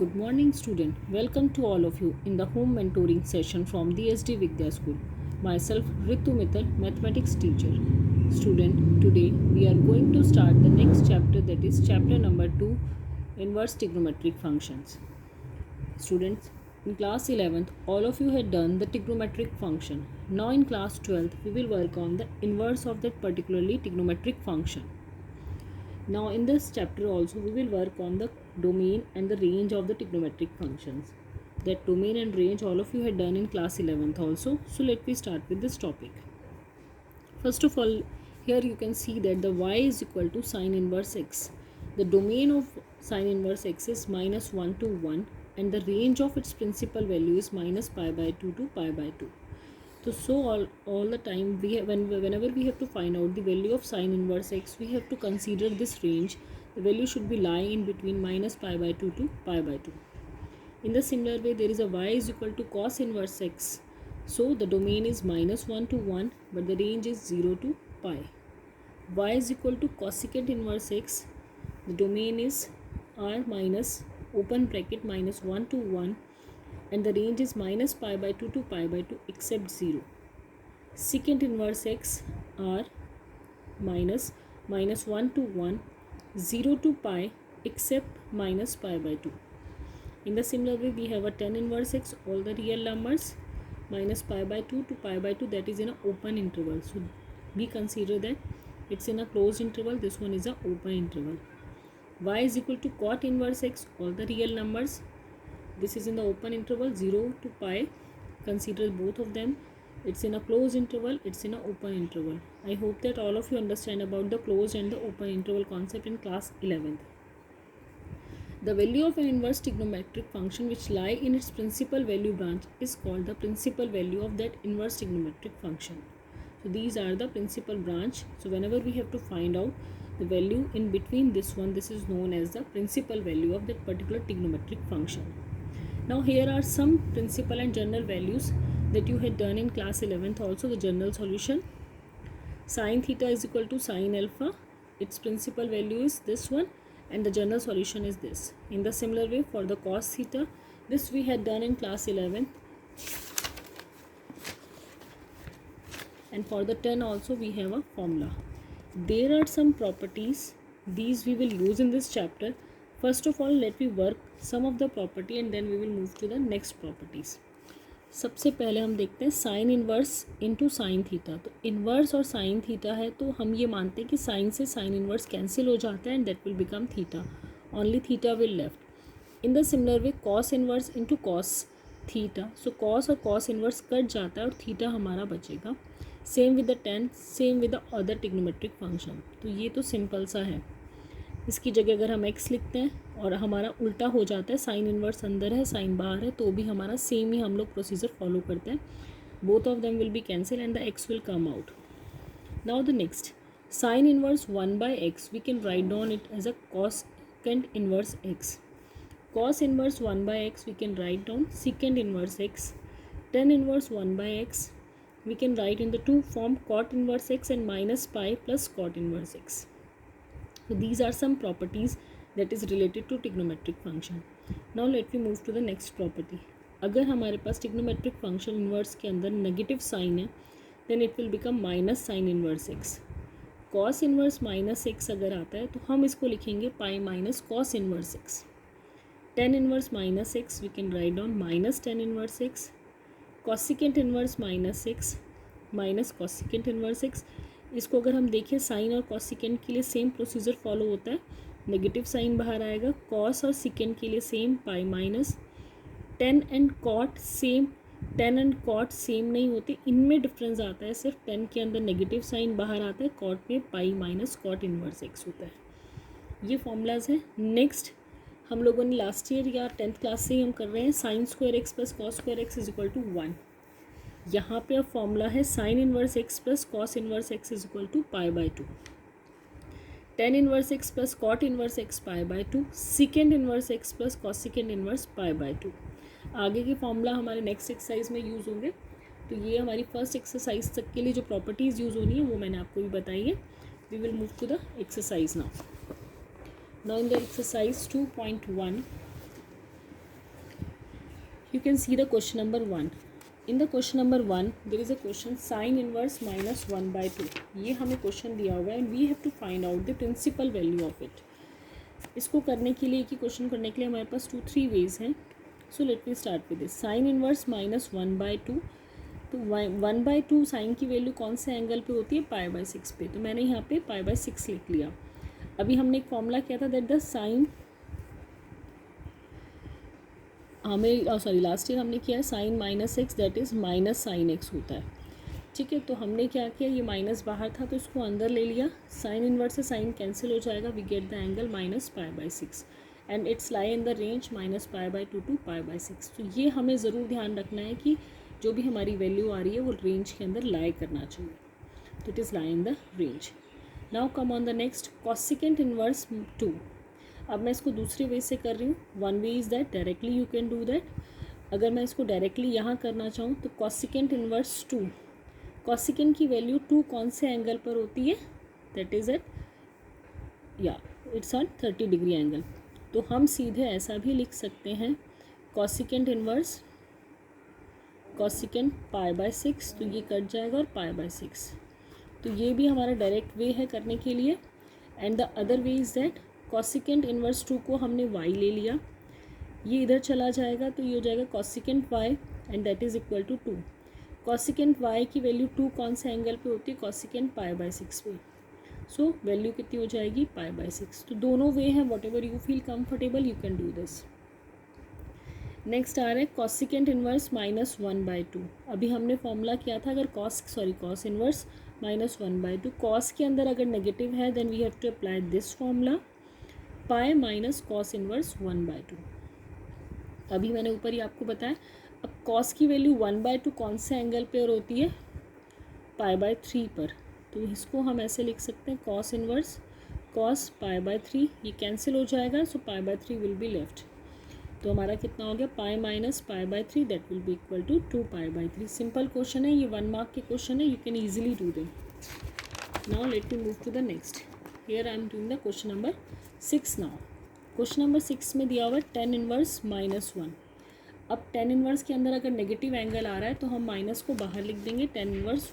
Good morning, student. Welcome to all of you in the home mentoring session from DSD Vidya School. Myself, Ritu Mittal, mathematics teacher. Student, today we are going to start the next chapter, that is chapter number 2, inverse trigonometric functions. Students, in class 11th, all of you had done the trigonometric function. Now in class 12th, we will work on the inverse of that particularly trigonometric function. Now in this chapter also we will work on the domain and the range of the trigonometric functions. That domain and range all of you had done in class 11th also. So let me start with this topic. First of all, here you can see that the y is equal to sine inverse x. The domain of sine inverse x is minus 1 to 1 and the range of its principal value is minus pi by 2 to pi by 2. So all the time whenever we have to find out the value of sine inverse x, we have to consider this range. The value should be lying in between minus pi by 2 to pi by 2. In the similar way, there is a y is equal to cos inverse x. So the domain is minus 1 to 1 but the range is 0 to pi. Y is equal to cosecant inverse x. The domain is r minus open bracket minus 1 to 1 and the range is minus pi by 2 to pi by 2 except 0. Secant inverse x r minus 1 to 1, 0 to pi except minus pi by 2. In the similar way, we have a tan inverse x, all the real numbers, minus pi by 2 to pi by 2, that is in an open interval. So we consider that it's in a closed interval, this one is an open interval. Y is equal to cot inverse x, all the real numbers, this is in the open interval 0 to pi, consider both of them, it's in a closed interval, it's in an open interval. I hope that all of you understand about the closed and the open interval concept in class 11th. The value of an inverse trigonometric function which lie in its principal value branch is called the principal value of that inverse trigonometric function. So these are the principal branch. So whenever we have to find out the value in between this one, this is known as the principal value of that particular trigonometric function. Now here are some principal and general values that you had done in class 11th also, the general solution. Sin theta is equal to sin alpha, its principal value is this one and the general solution is this. In the similar way, for the cos theta, this we had done in class 11th, and for the tan also we have a formula. There are some properties, these we will use in this chapter. First of all, let me work some of the property and then we will move to the next properties. सबसे पहले हम देखते हैं sign inverse into sine theta. तो inverse और sine theta है तो हम ये मानते हैं कि साइन से साइन इन्वर्स कैंसिल हो जाता है and that will become theta. Only theta will left. In the similar way cos inverse into cos theta. So cos और कॉस इन्वर्स कट जाता है और थीटा हमारा बचेगा. Same with the ten, same with the other trigonometric function. तो ये तो simple सा है. इसकी जगह अगर हम x लिखते हैं और हमारा उल्टा हो जाता है, साइन इन्वर्स अंदर है साइन बाहर है, तो भी हमारा सेम ही हम लोग प्रोसीजर फॉलो करते हैं. Both of them will be cancel and the x will come out. Now the next, sine inverse 1 by x, we can write down it as a cosecant inverse x. cos inverse 1 by x, we can write down secant inverse x. tan inverse 1 by x, we can write in the two form cot inverse x and minus pi plus cot inverse x. So these are some properties that is related to trigonometric function. Now let me move to the next property. अगर हमारे पास trigonometric function inverse के अंदर negative sign है, then it will become minus sin inverse x. cos inverse minus x अगर आता है तो हम इसको लिखेंगे pi minus cos inverse x. tan inverse minus x, we can write down minus tan inverse x. cosecant inverse minus x minus cosecant inverse x. इसको अगर हम देखें साइन और cosecant के लिए सेम प्रोसीजर फॉलो होता है. नेगेटिव साइन बाहर आएगा. cos और secant के लिए same pi minus. tan and cot same, tan and cot same नहीं होते, इनमें डिफरेंस आता है. सिर्फ tan के अंदर नेगेटिव साइन बाहर आता है, cot में pi minus cot inverse x होता है. ये फॉर्मूलाज हैं. नेक्स्ट हम लोगों ने लास्ट ईयर या 10th क्लास से ही हम कर रहे हैं sine square x plus cos square x is equal to 1. यहाँ पे अब फॉर्मूला है sine inverse x plus cos inverse x is equal to pi by 2. Tan inverse x plus cot inverse x pi by 2. Secant inverse x plus cosecant inverse pi by 2. आगे के formula हमारे next exercise में use होंगे. तो ये हमारी first exercise तक के लिए जो प्रॉपर्टीज़ यूज़ होनी है वो मैंने आपको भी बताई है. We will move to the exercise now. Now in the exercise 2.1, You can see the question number 1. In the question number 1, there is a question sin inverse minus 1 by 2. ये हमें क्वेश्चन दिया हुआ है and we have to find out the principal value of it. इसको करने के लिए, कि क्वेश्चन करने के लिए हमारे पास 2-3 वेज हैं. So let me start with this. Sign inverse minus 1 by 2. तो 1 बाई 2 साइन की वैल्यू कौन से एंगल पे होती है? पाई बाई 6 पे. तो मैंने यहाँ पे पाई बाई 6 लिख लिया. अभी हमने एक फॉर्मूला किया था that the sine, last year हमने किया है sine minus x that is minus sine x होता है. ठीक है, तो हमने क्या किया, ये माइनस बाहर था तो इसको अंदर ले लिया. साइन इनवर्स से साइन कैंसिल हो जाएगा. We get the angle minus pi by 6 and it's lie in the range minus pi by 2 to pi by 6. तो ये हमें ज़रूर ध्यान रखना है कि जो भी हमारी वैल्यू आ रही है वो रेंज के अंदर लाई करना चाहिए. तो it is lie in the range. Now come on the next, cosecant inverse 2. अब मैं इसको दूसरे वे से कर रही हूँ. One way is that directly you can do that. अगर मैं इसको डायरेक्टली यहाँ करना चाहूँ तो कॉसिकेंट इनवर्स 2. कॉसिकेंट की वैल्यू 2 कौन से एंगल पर होती है? दैट इज़ एट, या इट्स ऑन 30 डिग्री एंगल. तो हम सीधे ऐसा भी लिख सकते हैं cosecant inverse cosecant pi by 6. तो ये कट जाएगा और पाई बाई 6. तो ये भी हमारा डायरेक्ट वे है करने के लिए. And the other way is that cosecant inverse 2 को हमने y ले लिया, ये इधर चला जाएगा तो ये हो जाएगा cosecant y and that is equal to 2. Cosecant y की वैल्यू 2 कौन से एंगल पे होती है? कॉसिकेंट पाई बाई 6 पे. सो वैल्यू कितनी हो जाएगी? Pi by 6. तो दोनों वे हैं, whatever you feel comfortable you can do this. Next आ रहा है कॉसिकेंट इनवर्स माइनस 1 बाई 2. अभी हमने फॉर्मूला किया था, अगर cos inverse minus 1 by 2. Cos के अंदर अगर नेगेटिव है then we have to apply this formula, pi minus cos inverse 1 by 2. अभी मैंने ऊपर ही आपको बताया. अब कॉस की वैल्यू 1 बाई 2 कौन से एंगल पे और होती है? पाई बाई 3 पर. तो इसको हम ऐसे लिख सकते हैं cos inverse cos pi by 3. ये कैंसिल हो जाएगा so pi by 3 will be left. तो हमारा कितना हो गया? Pi minus pi by 3 that will be equal to 2 pi by 3. Simple question है, ये 1 मार्क के क्वेश्चन है, you can easily do them. Now let me move to the next. Here I am doing the question number 6 now. Question number 6 में दिया हुआ है tan inverse minus 1. अब tan inverse के अंदर अगर नेगेटिव एंगल आ रहा है तो हम माइनस को बाहर लिख देंगे. टेन इनवर्स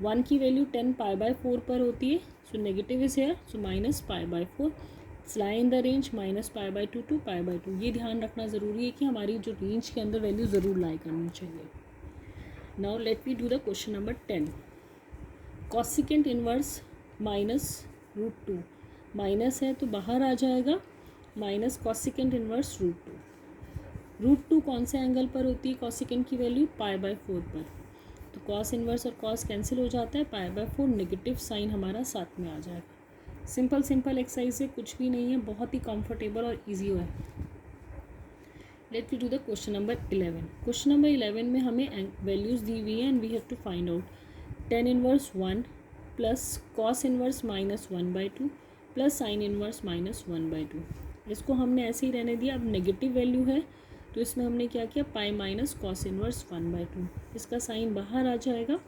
1 की वैल्यू 10 पाई बाई 4 पर होती है. So negative is here, so minus pi by 4. Lie in the range minus pi by 2 to pi by 2. ये ध्यान रखना ज़रूरी है कि हमारी जो रेंज के अंदर वैल्यू ज़रूर लाई करनी चाहिए. Now let me do the question number 10. Cosecant inverse minus root 2. Minus है तो बाहर आ जाएगा, minus cosecant inverse root 2. Root 2 कौन से एंगल पर होती है? कॉसिकेंट की वैल्यू पाई बाई 4 पर. तो कॉस इनवर्स और कॉस कैंसिल हो जाता है. पाई बाई 4 नेगेटिव साइन हमारा साथ में आ जाएगा. सिंपल एक्सरसाइज है, कुछ भी नहीं है, बहुत ही कंफर्टेबल और इजी है. Let me do the question number 11. Question number 11 में हमें वैल्यूज़ दी हुई है and we have to find out tan inverse 1 plus cos inverse minus 1 by 2 plus sine inverse minus 1 by 2. इसको हमने ऐसे ही रहने दिया. अब नेगेटिव वैल्यू है तो इसमें हमने क्या किया? पाई माइनस कॉस इनवर्स 1 बाई 2. इसका साइन बाहर आ जाएगा.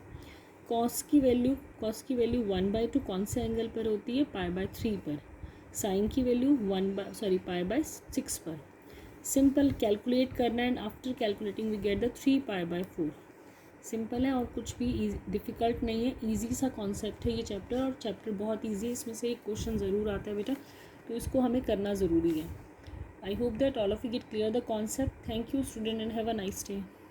कॉस की वैल्यू 1 बाई 2 कौन से एंगल पर होती है? पाई बाई 3 पर. साइन की वैल्यू पाई बाई 6 पर. सिंपल कैलकुलेट करना and after calculating we get the 3 pi by 4. Simple है और कुछ भी डिफ़िकल्ट नहीं है, ईजी सा कॉन्सेप्ट है ये चैप्टर. और चैप्टर बहुत ईजी है, इसमें से एक क्वेश्चन ज़रूर आता है बेटा, तो इसको हमें करना ज़रूरी है. I hope that all of you get clear the concept. Thank you student and have a nice day.